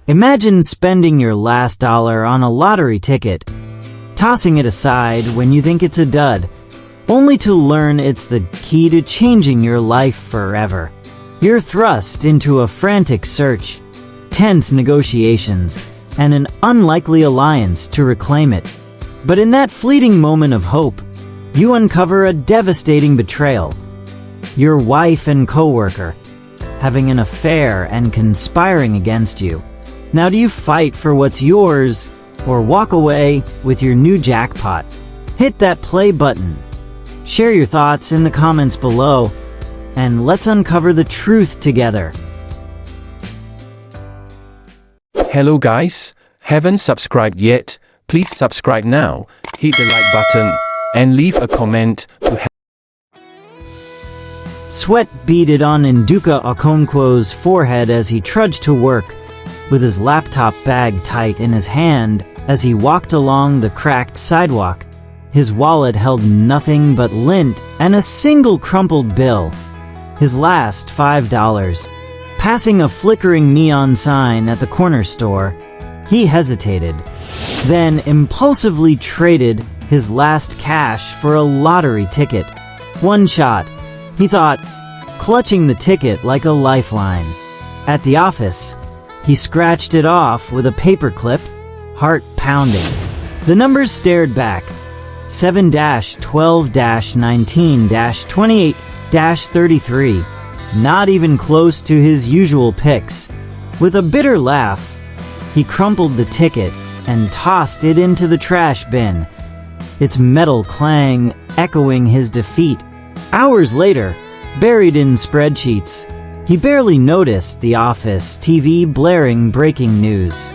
Imagine spending your last dollar on a lottery ticket, tossing it aside when you think it's a dud, only to learn it's the key to changing your life forever. You're thrust into a frantic search, tense negotiations, and an unlikely alliance to reclaim it. But in that fleeting moment of hope, you uncover a devastating betrayal. Your wife and coworker, having an affair and conspiring against you. Now do you fight for what's yours, or walk away with your new jackpot? Hit that play button. Share your thoughts in the comments below, and let's uncover the truth together. Hello guys, haven't subscribed yet? Please subscribe now, hit the like button, and leave a comment to help. Sweat beaded on Nduka Okonkwo's forehead as he trudged to work, with his laptop bag tight in his hand as he walked along the cracked sidewalk. His wallet held nothing but lint and a single crumpled bill, his last $5. Passing a flickering neon sign at the corner store, he hesitated, then impulsively traded his last cash for a lottery ticket. One shot, he thought, clutching the ticket like a lifeline. At the office, he scratched it off with a paperclip, heart pounding. The numbers stared back. 7-12-19-28-33. Not even close to his usual picks. With a bitter laugh, he crumpled the ticket and tossed it into the trash bin, its metal clang echoing his defeat. Hours later, buried in spreadsheets, he barely noticed the office TV blaring breaking news.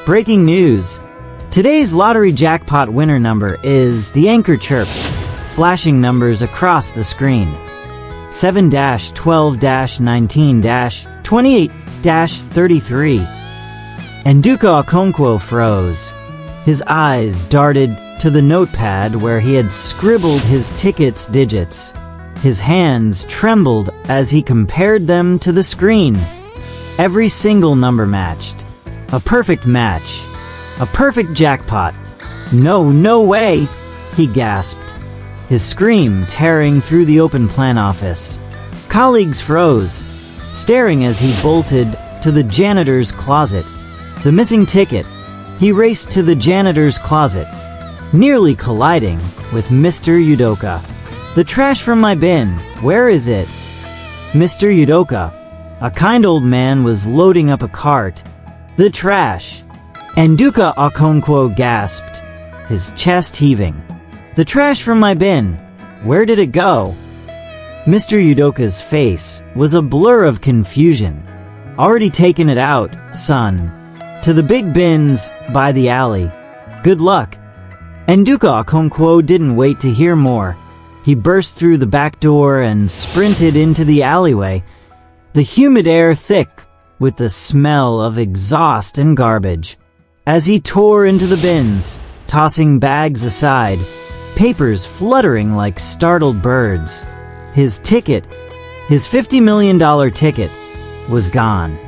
Breaking news! Today's lottery jackpot winner number is, the anchor chirped, flashing numbers across the screen. 7-12-19-28-33. Nduka Okonkwo froze. His eyes darted to the notepad where he had scribbled his ticket's digits. His hands trembled as he compared them to the screen. Every single number matched. A perfect match. A perfect jackpot. No way, he gasped, his scream tearing through the open plan office. Colleagues froze, staring as he bolted to the janitor's closet. The missing ticket. He raced to the janitor's closet, nearly colliding with Mr. Udoka. The trash from my bin, where is it? Mr. Udoka, a kind old man, was loading up a cart. The trash. Nduka Okonkwo gasped, his chest heaving. The trash from my bin, where did it go? Mr. Udoka's face was a blur of confusion. Already taken it out, son. To the big bins by the alley. Good luck. Nduka Okonkwo didn't wait to hear more. He burst through the back door and sprinted into the alleyway, the humid air thick with the smell of exhaust and garbage. As he tore into the bins, tossing bags aside, papers fluttering like startled birds, his ticket, his $50 million ticket, was gone.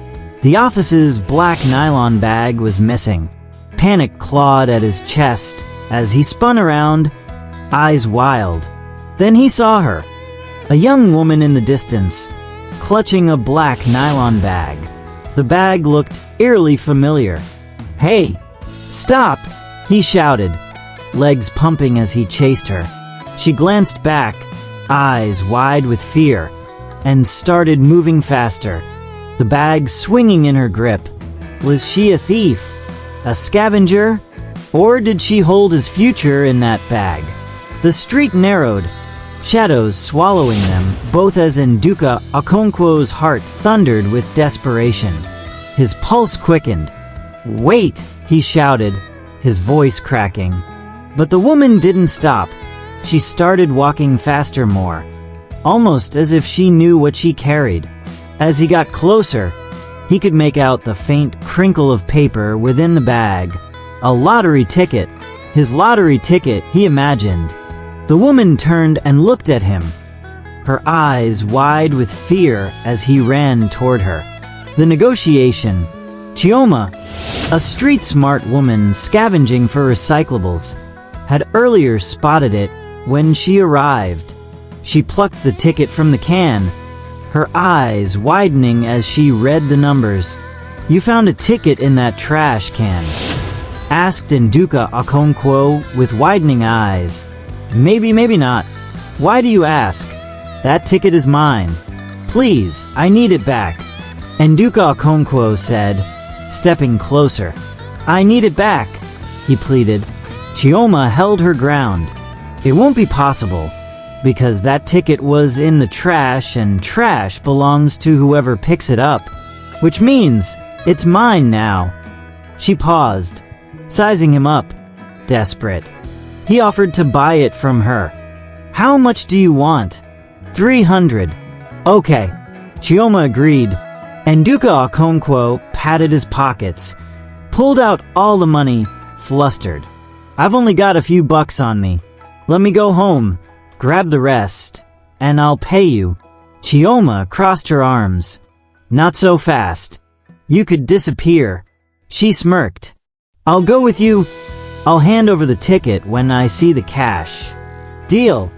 The office's black nylon bag was missing. Panic clawed at his chest as he spun around, eyes wild. Then he saw her, a young woman in the distance, clutching a black nylon bag. The bag looked eerily familiar. Hey, stop, he shouted, legs pumping as he chased her. She glanced back, eyes wide with fear, and started moving faster, the bag swinging in her grip. Was she a thief? A scavenger? Or did she hold his future in that bag? The street narrowed, shadows swallowing them, both as Nduka Okonkwo's heart thundered with desperation. His pulse quickened. Wait, he shouted, his voice cracking. But the woman didn't stop. She started walking faster more, almost as if she knew what she carried. As he got closer, he could make out the faint crinkle of paper within the bag. A lottery ticket. His lottery ticket, he imagined. The woman turned and looked at him, her eyes wide with fear as he ran toward her. The negotiation. Chioma, A street-smart woman scavenging for recyclables had earlier spotted it when she arrived. She plucked the ticket from the can, her eyes widening as she read the numbers. "You found a ticket in that trash can?" asked Nduka Okonkwo with widening eyes. "Maybe, maybe not. Why do you ask? That ticket is mine. Please, I need it back," Nduka Okonkwo said, stepping closer. "I need it back," he pleaded. Chioma held her ground. "It won't be possible, because that ticket was in the trash and trash belongs to whoever picks it up, which means it's mine now." She paused, sizing him up, desperate. He offered to buy it from her. "How much do you want?" 300. "Okay," Chioma agreed. Nduka Okonkwo patted his pockets, pulled out all the money, flustered. "I've only got a few bucks on me. Let me go home, grab the rest, and I'll pay you." Chioma crossed her arms. "Not so fast. You could disappear." She smirked. "I'll go with you. I'll hand over the ticket when I see the cash." "Deal.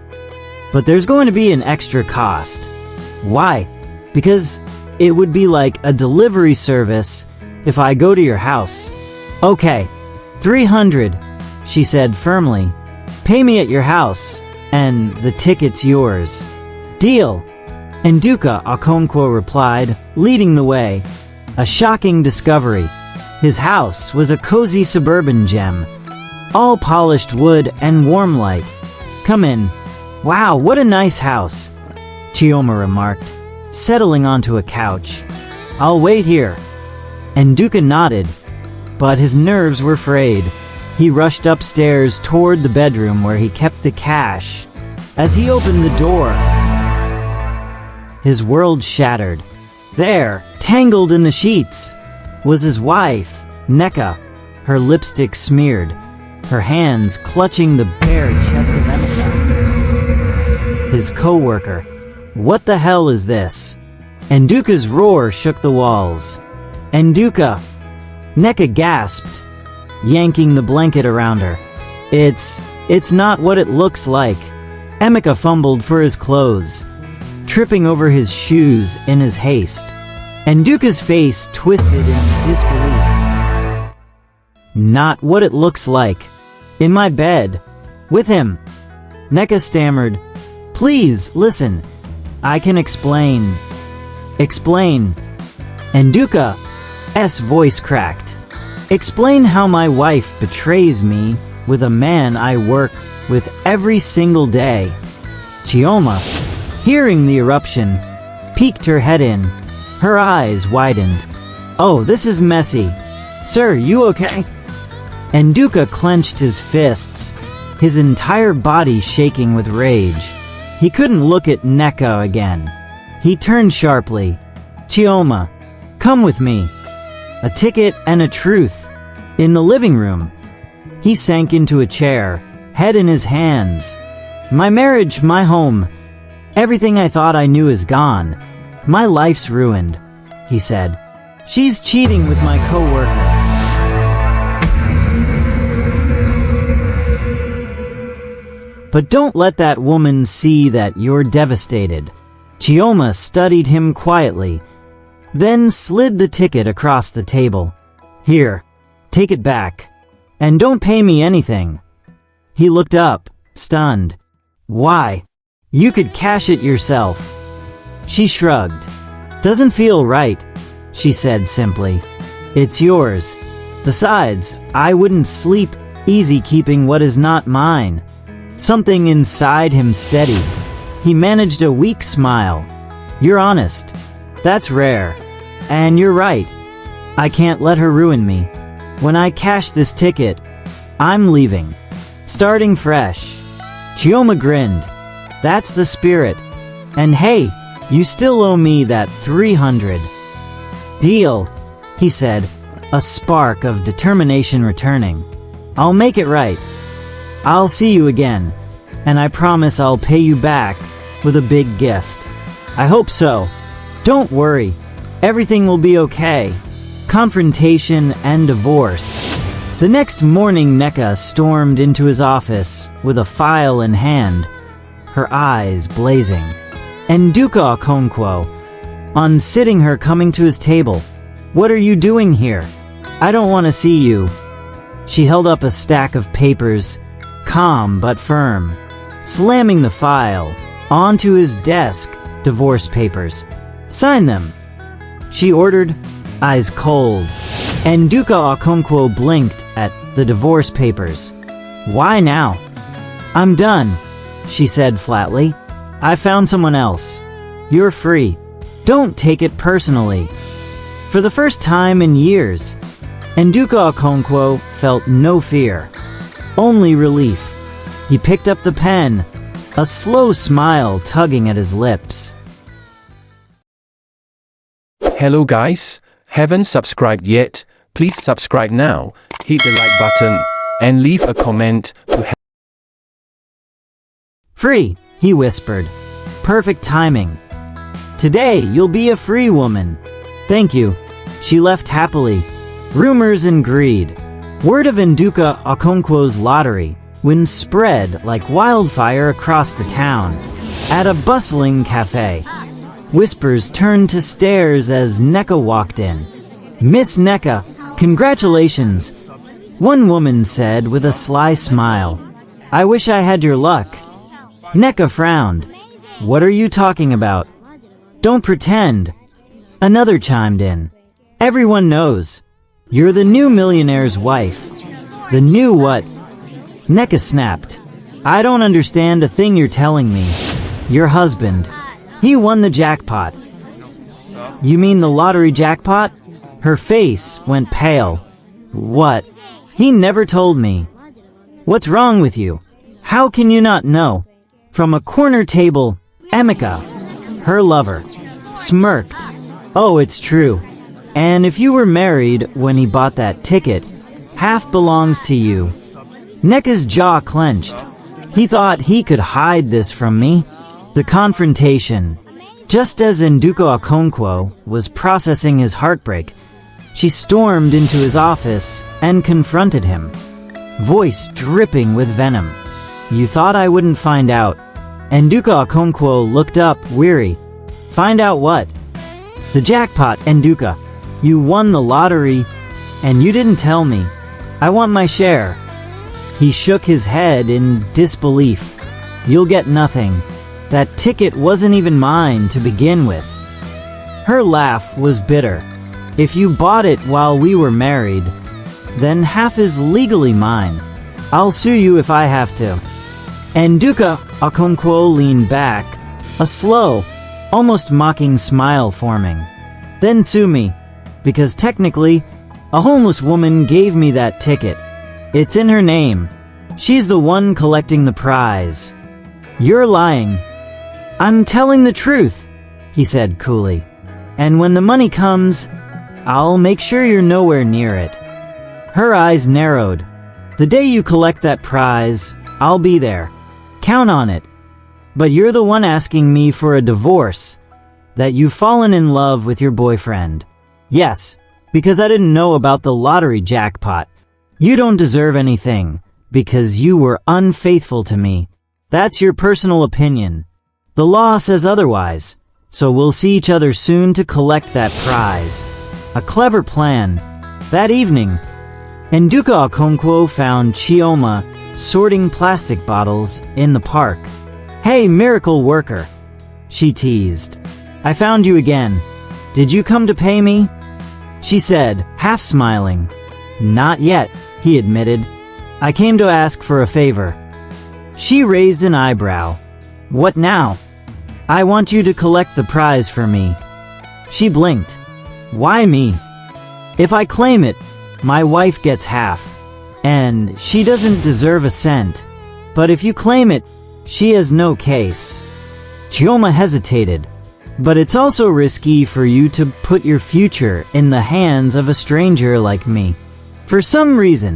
But there's going to be an extra cost." "Why?" "Because it would be like a delivery service if I go to your house." "Okay, 300, she said firmly. "Pay me at your house, and the ticket's yours." "Deal," Nduka Okonkwo replied, leading the way. A shocking discovery. His house was a cozy suburban gem, all polished wood and warm light. "Come in." "Wow, what a nice house," Chioma remarked, settling onto a couch. "I'll wait here." Nduka nodded, but his nerves were frayed. He rushed upstairs toward the bedroom where he kept the cash. As he opened the door, his world shattered. There, tangled in the sheets, was his wife, Nneka, her lipstick smeared, her hands clutching the bare chest of Nneka. His coworker. "What the hell is this?" Nduka's roar shook the walls. "Nduka!" Nneka gasped, yanking the blanket around her. It's not what it looks like." Nneka fumbled for his clothes, tripping over his shoes in his haste. Nduka's face twisted in disbelief. "Not what it looks like. In my bed. With him." Nneka stammered. "Please, listen. I can explain." "Explain." Nduka's voice cracked. "Explain how my wife betrays me with a man I work with every single day." Chioma, hearing the eruption, peeked her head in. Her eyes widened. "Oh, this is messy. Sir, you okay?" Nduka clenched his fists, his entire body shaking with rage. He couldn't look at Nneka again. He turned sharply. "Chioma, come with me." A ticket and a truth. In the living room, he sank into a chair, head in his hands. "My marriage, my home, everything I thought I knew is gone. My life's ruined," he said. "She's cheating with my coworker." "But don't let that woman see that you're devastated." Chioma studied him quietly, then slid the ticket across the table. "Here, take it back. And don't pay me anything." He looked up, stunned. "Why? You could cash it yourself." She shrugged. "Doesn't feel right," she said simply. "It's yours. Besides, I wouldn't sleep easy keeping what is not mine." Something inside him steadied. He managed a weak smile. "You're honest. That's rare. And you're right. I can't let her ruin me. When I cash this ticket, I'm leaving. Starting fresh." Chioma grinned. "That's the spirit. And hey, you still owe me that 300. "Deal," he said, a spark of determination returning. "I'll make it right. I'll see you again, and I promise I'll pay you back with a big gift." "I hope so. Don't worry. Everything will be okay. confrontation, and divorce. The next morning, Nneka stormed into his office with a file in hand, her eyes blazing. Nduka Okonkwo, unseating her, coming to his table. "What are you doing here? I don't want to see you." She held up a stack of papers, calm but firm, slamming the file onto his desk. "Divorce papers. Sign them," she ordered, eyes cold. Nduka Okonkwo blinked at the divorce papers. "Why now?" "I'm done," she said flatly. "I found someone else. You're free. Don't take it personally." For the first time in years, Nduka Okonkwo felt no fear, only relief. He picked up the pen, a slow smile tugging at his lips. Hello guys, haven't subscribed yet? Please subscribe now, hit the like button, and leave a comment to help. "Free," he whispered. "Perfect timing. Today you'll be a free woman." "Thank you." She left happily. Rumors and greed. Word of Nduka Okonkwo's lottery wind spread like wildfire across the town. At a bustling cafe, whispers turned to stares as Nneka walked in. "Miss Nneka, congratulations," one woman said with a sly smile. "I wish I had your luck." Nneka frowned. "What are you talking about?" "Don't pretend," another chimed in. "Everyone knows. You're the new millionaire's wife." "The new what?" Nneka snapped. "I don't understand a thing you're telling me." "Your husband. He won the jackpot." "You mean the lottery jackpot?" Her face went pale. "What? He never told me." "What's wrong with you? How can you not know?" From a corner table, Nneka, her lover, smirked. "Oh, it's true. And if you were married when he bought that ticket, half belongs to you." Nneka's jaw clenched. He thought he could hide this from me. The confrontation. Just as Nduka Okonkwo was processing his heartbreak, she stormed into his office and confronted him, voice dripping with venom. "You thought I wouldn't find out." Nduka Okonkwo looked up, weary. "Find out what?" "The jackpot, Nduka. You won the lottery, and you didn't tell me. I want my share." He shook his head in disbelief. "You'll get nothing. That ticket wasn't even mine to begin with." Her laugh was bitter. "If you bought it while we were married, then half is legally mine. I'll sue you if I have to." Nduka Okonkwo leaned back, a slow, almost mocking smile forming. "Then sue me, because technically, a homeless woman gave me that ticket. It's in her name. She's the one collecting the prize." "You're lying." "I'm telling the truth," he said coolly. "And when the money comes, I'll make sure you're nowhere near it." Her eyes narrowed. "The day you collect that prize, I'll be there. Count on it. But you're the one asking me for a divorce, that you've fallen in love with your boyfriend." "Yes, because I didn't know about the lottery jackpot. You don't deserve anything, because you were unfaithful to me. That's your personal opinion. The law says otherwise, so we'll see each other soon to collect that prize." A clever plan. That evening, Nduka Okonkwo found Chioma sorting plastic bottles in the park. "Hey, miracle worker," she teased. "I found you again. Did you come to pay me?" She said, half smiling. "Not yet," he admitted. "I came to ask for a favor." She raised an eyebrow. "What now?" "I want you to collect the prize for me." She blinked. "Why me?" "If I claim it, my wife gets half, and she doesn't deserve a cent. But if you claim it, she has no case." Chioma hesitated. "But it's also risky for you to put your future in the hands of a stranger like me. For some reason,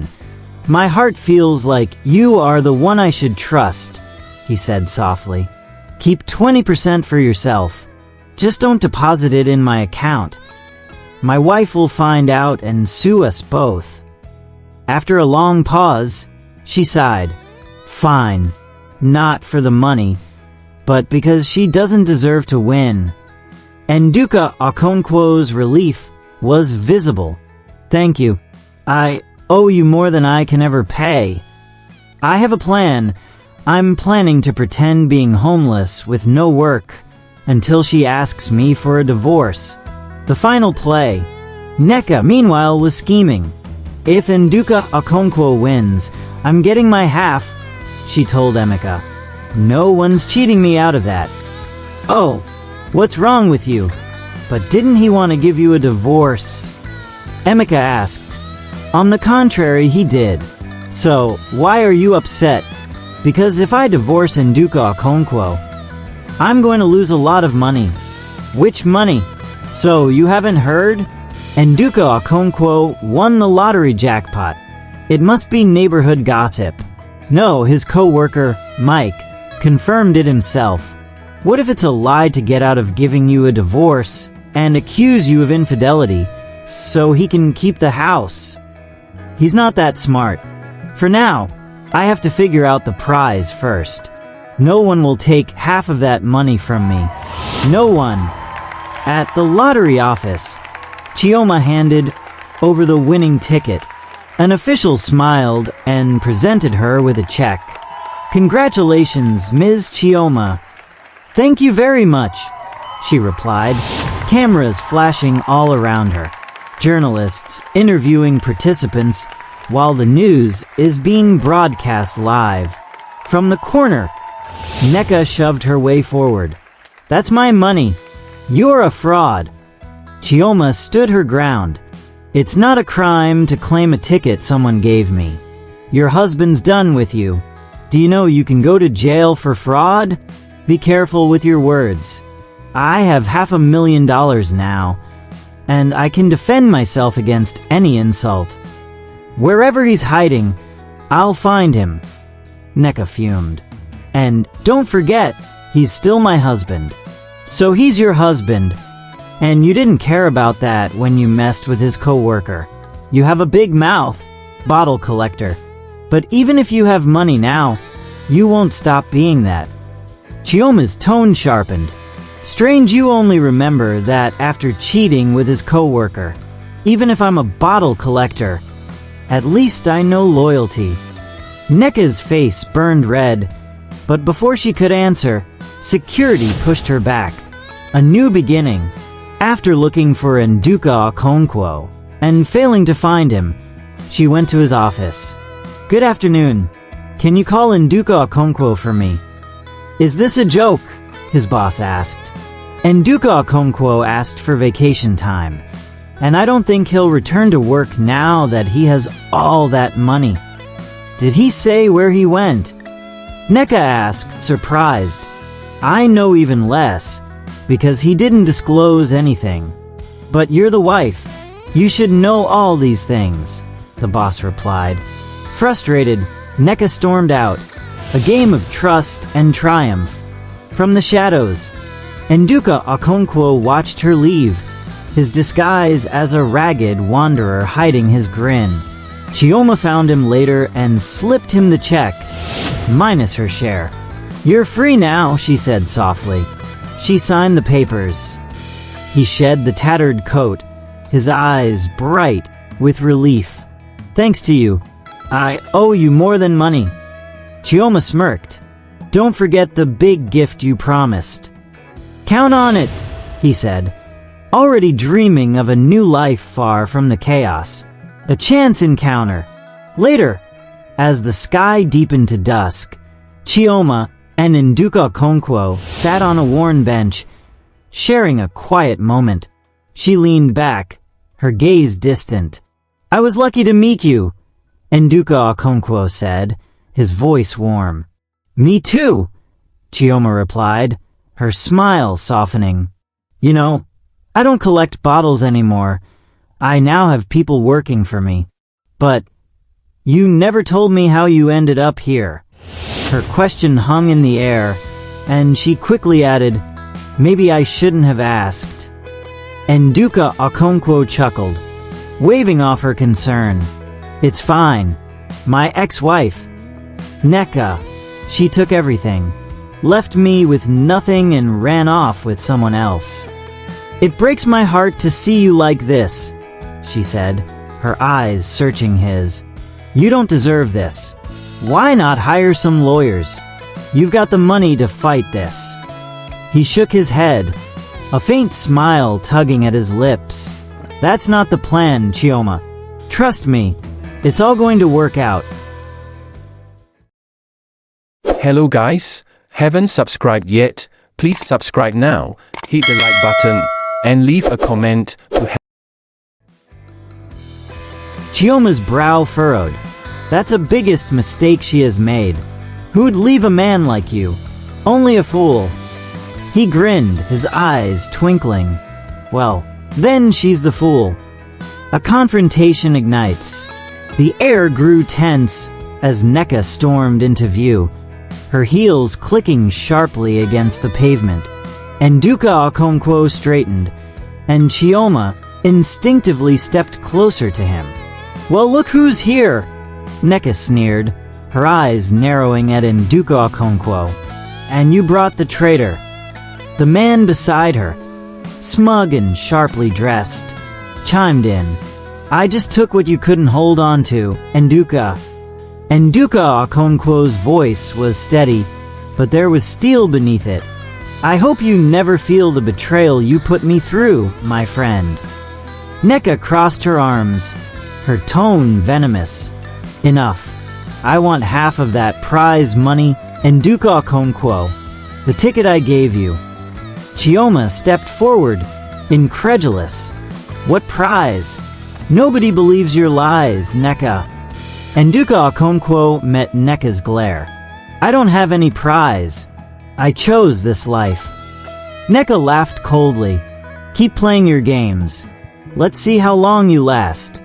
my heart feels like you are the one I should trust," he said softly. "Keep 20% for yourself. Just don't deposit it in my account." My wife will find out and sue us both." After a long pause, she sighed. Fine, not for the money, but because she doesn't deserve to win. Nduka Okonkwo's relief was visible. "Thank you. I owe you more than I can ever pay. I have a plan. I'm planning to pretend being homeless with no work until she asks me for a divorce." The final play. Nneka, meanwhile, was scheming. "If Nduka Okonkwo wins, I'm getting my half," she told Emeka. "No one's cheating me out of that." "Oh, what's wrong with you? But didn't he want to give you a divorce?" Emeka asked. "On the contrary, he did. So, why are you upset? Because if I divorce Nduka Okonkwo, I'm going to lose a lot of money." "Which money? So, you haven't heard? Nduka Okonkwo won the lottery jackpot. It must be neighborhood gossip." "No, his co-worker, Mike, confirmed it himself." "What if it's a lie to get out of giving you a divorce and accuse you of infidelity so he can keep the house?" "He's not that smart. For now, I have to figure out the prize first. No one will take half of that money from me. No one." At the lottery office, Chioma handed over the winning ticket. An official smiled and presented her with a check. "Congratulations, Ms. Chioma." "Thank you very much," she replied, cameras flashing all around her. Journalists interviewing participants while the news is being broadcast live. From the corner, Nneka shoved her way forward. "That's my money. You're a fraud." Chioma stood her ground. "It's not a crime to claim a ticket someone gave me. Your husband's done with you. Do you know you can go to jail for fraud? Be careful with your words. I have $500,000 now, and I can defend myself against any insult. Wherever he's hiding, I'll find him." Nneka fumed. "And don't forget, he's still my husband." "So he's your husband, and you didn't care about that when you messed with his co-worker. You have a big mouth, bottle collector. But even if you have money now, you won't stop being that." Chioma's tone sharpened. "Strange you only remember that after cheating with his co-worker. Even if I'm a bottle collector, at least I know loyalty." Nneka's face burned red, but before she could answer, security pushed her back. A new beginning. After looking for Nduka Okonkwo and failing to find him, she went to his office. "Good afternoon. Can you call Nduka Okonkwo for me?" "Is this a joke?" his boss asked. "Nduka Okonkwo asked for vacation time, and I don't think he'll return to work now that he has all that money." "Did he say where he went?" Nneka asked, surprised. "I know even less, because he didn't disclose anything." "But you're the wife. You should know all these things," the boss replied. Frustrated, Nneka stormed out. A game of trust and triumph. From the shadows, Nduka Okonkwo watched her leave, his disguise as a ragged wanderer hiding his grin. Chioma found him later and slipped him the check, minus her share. "You're free now," she said softly. She signed the papers. He shed the tattered coat, his eyes bright with relief. "Thanks to you. I owe you more than money." Chioma smirked. "Don't forget the big gift you promised." "Count on it," he said, already dreaming of a new life far from the chaos. A chance encounter. Later, as the sky deepened to dusk, Chioma and Nduka Okonkwo sat on a worn bench, sharing a quiet moment. She leaned back, her gaze distant. "I was lucky to meet you," Nduka Okonkwo said, his voice warm. "Me too," Chioma replied, her smile softening. "You know, I don't collect bottles anymore. I now have people working for me. But you never told me how you ended up here." Her question hung in the air, and she quickly added, "Maybe I shouldn't have asked." Nduka Okonkwo chuckled, waving off her concern. It's fine. My ex-wife, Nneka, she took everything, left me with nothing and ran off with someone else. It breaks my heart to see you like this, she said, her eyes searching his. You don't deserve this. Why not hire some lawyers? You've got the money to fight this. He shook his head, a faint smile tugging at his lips. That's not the plan, Chioma. Trust me, it's all going to work out. Hello guys, haven't subscribed yet? Please subscribe now, hit the like button, and leave a comment to help. Chioma's brow furrowed. That's the biggest mistake she has made. Who'd leave a man like you? Only a fool. He grinned, his eyes twinkling. Well, then she's the fool. A confrontation ignites. The air grew tense as Nneka stormed into view, her heels clicking sharply against the pavement. Nduka Okonkwo straightened, and Chioma instinctively stepped closer to him. Well, look who's here! Nneka sneered, her eyes narrowing at Nduka Okonkwo. And you brought the traitor. The man beside her, smug and sharply dressed, chimed in. I just took what you couldn't hold on to, Nduka. Nduka Okonkwo's voice was steady, but there was steel beneath it. I hope you never feel the betrayal you put me through, my friend. Nneka crossed her arms, her tone venomous. Enough. I want half of that prize money, Nduka Okonkwo. The ticket I gave you. Chioma stepped forward, incredulous. What prize? Nobody believes your lies, Nneka. Nduka Okonkwo met Nneka's glare. I don't have any prize. I chose this life. Nneka laughed coldly. Keep playing your games. Let's see how long you last.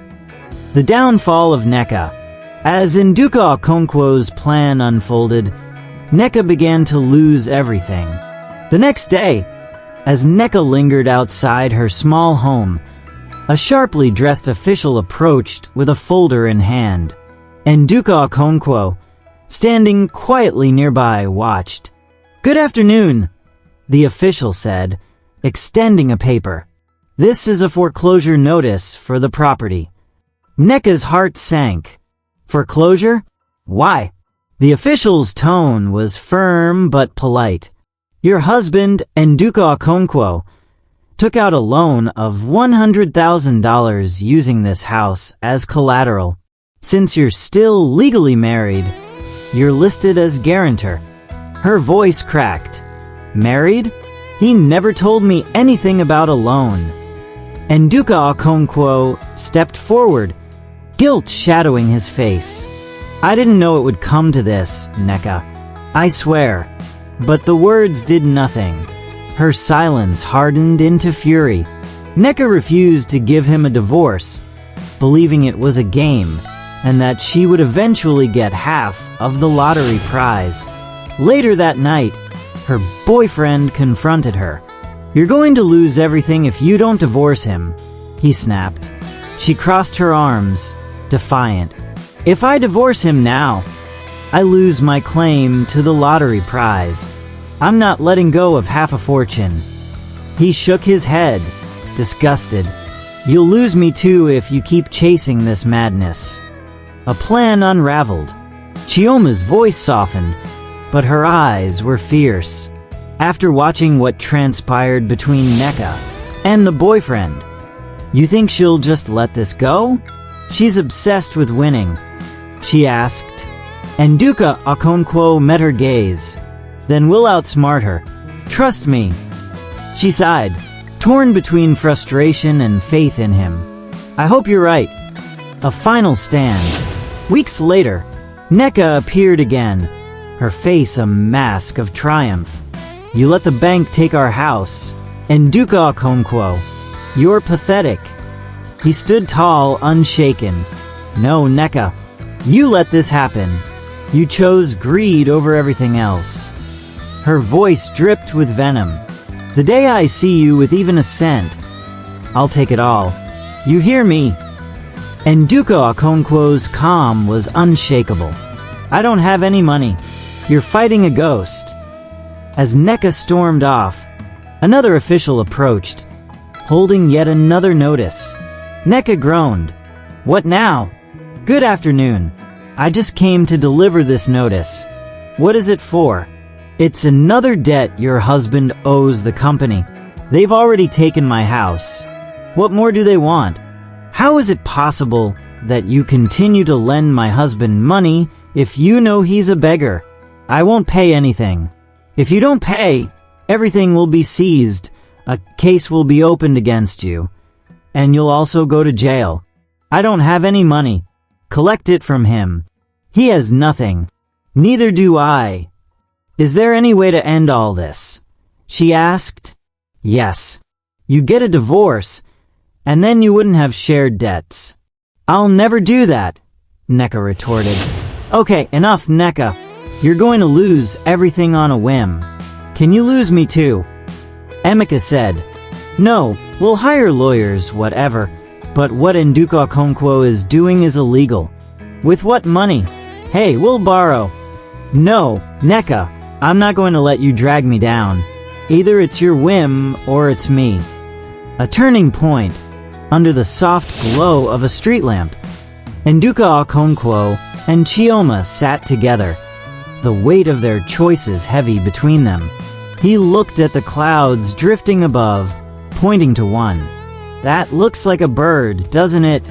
The downfall of Nneka. As Nduka Okonkwo's plan unfolded, Nneka began to lose everything. The next day, as Nneka lingered outside her small home, a sharply dressed official approached with a folder in hand. Nduka Okonkwo, standing quietly nearby, watched. Good afternoon, the official said, extending a paper. This is a foreclosure notice for the property. Nneka's heart sank. Foreclosure? Why? The official's tone was firm but polite. Your husband, Nduka Okonkwo, took out a loan of $100,000 using this house as collateral. Since you're still legally married, you're listed as guarantor. Her voice cracked. Married? He never told me anything about a loan. Nduka Okonkwo stepped forward, guilt shadowing his face. I didn't know it would come to this, Nneka. I swear. But the words did nothing. Her silence hardened into fury. Nneka refused to give him a divorce, believing it was a game, and that she would eventually get half of the lottery prize. Later that night, her boyfriend confronted her. You're going to lose everything if you don't divorce him, he snapped. She crossed her arms, defiant. If I divorce him now, I lose my claim to the lottery prize. I'm not letting go of half a fortune. He shook his head, disgusted. You'll lose me too if you keep chasing this madness. A plan unraveled. Chioma's voice softened, but her eyes were fierce. After watching what transpired between Nneka and the boyfriend, you think she'll just let this go? She's obsessed with winning, she asked. Nduka Okonkwo met her gaze. Then we'll outsmart her. Trust me. She sighed, torn between frustration and faith in him. I hope you're right. A final stand. Weeks later, Nneka appeared again, her face a mask of triumph. You let the bank take our house. Nduka Okonkwo. You're pathetic. He stood tall, unshaken. No, Nneka. You let this happen. You chose greed over everything else. Her voice dripped with venom. The day I see you with even a cent, I'll take it all. You hear me? Nduka Okonkwo's calm was unshakable. I don't have any money. You're fighting a ghost. As Nneka stormed off, another official approached, holding yet another notice. Nneka groaned. What now? Good afternoon. I just came to deliver this notice. What is it for? It's another debt your husband owes the company. They've already taken my house. What more do they want? How is it possible that you continue to lend my husband money if you know he's a beggar? I won't pay anything. If you don't pay, everything will be seized, a case will be opened against you, and you'll also go to jail. I don't have any money. Collect it from him. He has nothing. Neither do I. Is there any way to end all this? She asked. Yes. You get a divorce, and then you wouldn't have shared debts. I'll never do that, Nneka retorted. Okay, enough, Nneka. You're going to lose everything on a whim. Can you lose me too? Emeka said. No, we'll hire lawyers, whatever, but what Nduka Okonkwo is doing is illegal. With what money? Hey, we'll borrow. No, Nneka, I'm not going to let you drag me down. Either it's your whim or it's me. A turning point, under the soft glow of a street lamp. Nduka Okonkwo and Chioma sat together, the weight of their choices heavy between them. He looked at the clouds drifting above, pointing to one. That looks like a bird, doesn't it?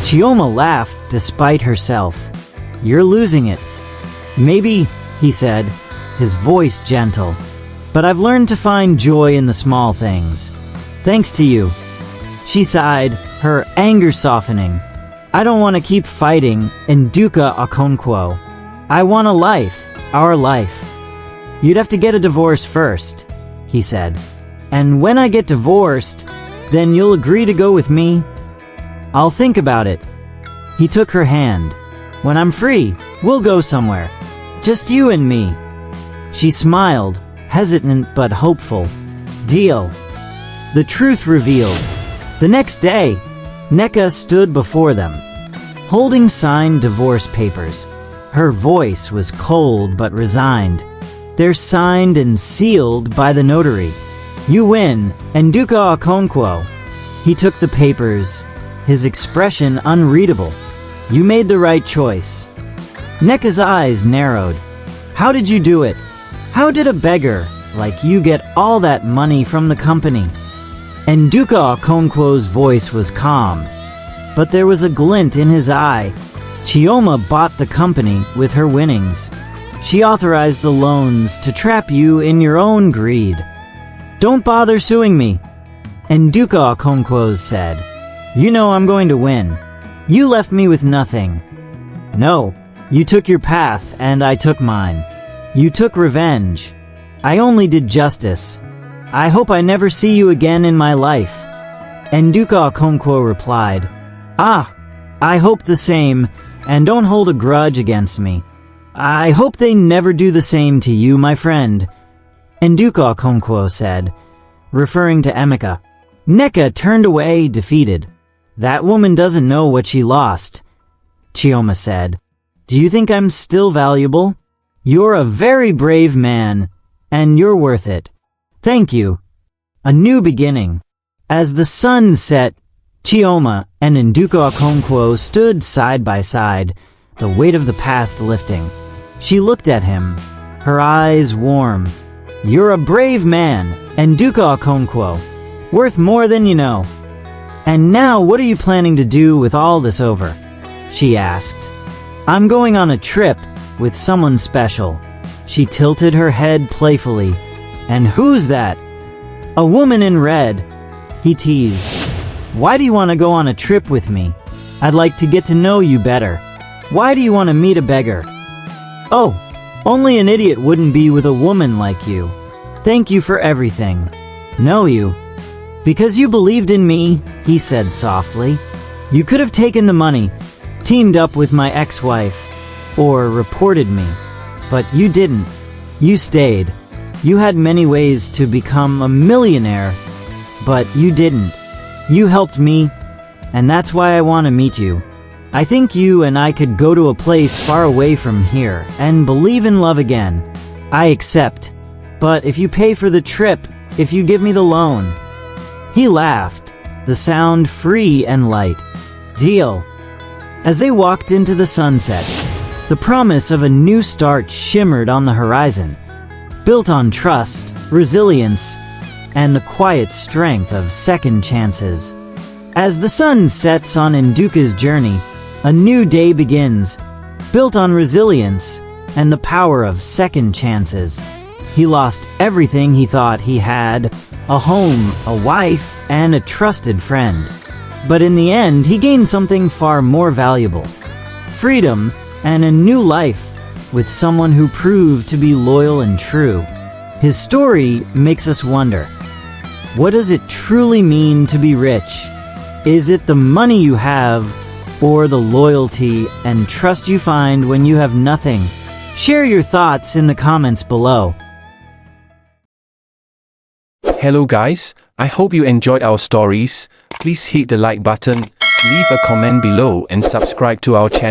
Chioma laughed despite herself. You're losing it. Maybe, he said, his voice gentle. But I've learned to find joy in the small things. Thanks to you. She sighed, her anger softening. I don't want to keep fighting Nduka Okonkwo. I want a life, our life. You'd have to get a divorce first, he said. And when I get divorced, then you'll agree to go with me? I'll think about it. He took her hand. When I'm free, we'll go somewhere. Just you and me. She smiled, hesitant but hopeful. Deal. The truth revealed. The next day, Nneka stood before them, holding signed divorce papers. Her voice was cold but resigned. They're signed and sealed by the notary. You win, Nduka Okonkwo. He took the papers, his expression unreadable. You made the right choice. Nneka's eyes narrowed. How did you do it? How did a beggar like you get all that money from the company? Nduka Okonkwo's voice was calm, but there was a glint in his eye. Chioma bought the company with her winnings. She authorized the loans to trap you in your own greed. Don't bother suing me, Nduka Okonkwo said. You know I'm going to win. You left me with nothing. No, you took your path and I took mine. You took revenge. I only did justice. I hope I never see you again in my life. Nduka Okonkwo replied. Ah, I hope the same, and don't hold a grudge against me. I hope they never do the same to you, my friend, Nduka Okonkwo said, referring to Emeka. Nneka turned away, defeated. That woman doesn't know what she lost, Chioma said. Do you think I'm still valuable? You're a very brave man, and you're worth it. Thank you. A new beginning. As the sun set, Chioma and Nduka Okonkwo stood side by side, the weight of the past lifting. She looked at him, her eyes warm. You're a brave man, Nduka Okonkwo, worth more than you know. And now what are you planning to do with all this over? She asked. I'm going on a trip with someone special. She tilted her head playfully. And who's that? A woman in red, he teased. Why do you want to go on a trip with me? I'd like to get to know you better. Why do you want to meet a beggar? Oh, only an idiot wouldn't be with a woman like you. Thank you for everything. Know you. Because you believed in me, he said softly. You could have taken the money, teamed up with my ex-wife, or reported me. But you didn't. You stayed. You had many ways to become a millionaire, but you didn't. You helped me, and that's why I want to meet you. I think you and I could go to a place far away from here and believe in love again. I accept. But if you pay for the trip, if you give me the loan." He laughed, the sound free and light. "Deal." As they walked into the sunset, the promise of a new start shimmered on the horizon, built on trust, resilience, and the quiet strength of second chances. As the sun sets on Nduka's journey, a new day begins, built on resilience and the power of second chances. He lost everything he thought he had: a home, a wife, and a trusted friend. But in the end, he gained something far more valuable: freedom and a new life with someone who proved to be loyal and true. His story makes us wonder, what does it truly mean to be rich? Is it the money you have, or the loyalty and trust you find when you have nothing? Share your thoughts in the comments below. Hello guys, I hope you enjoyed our stories. Please hit the like button, leave a comment below and subscribe to our channel.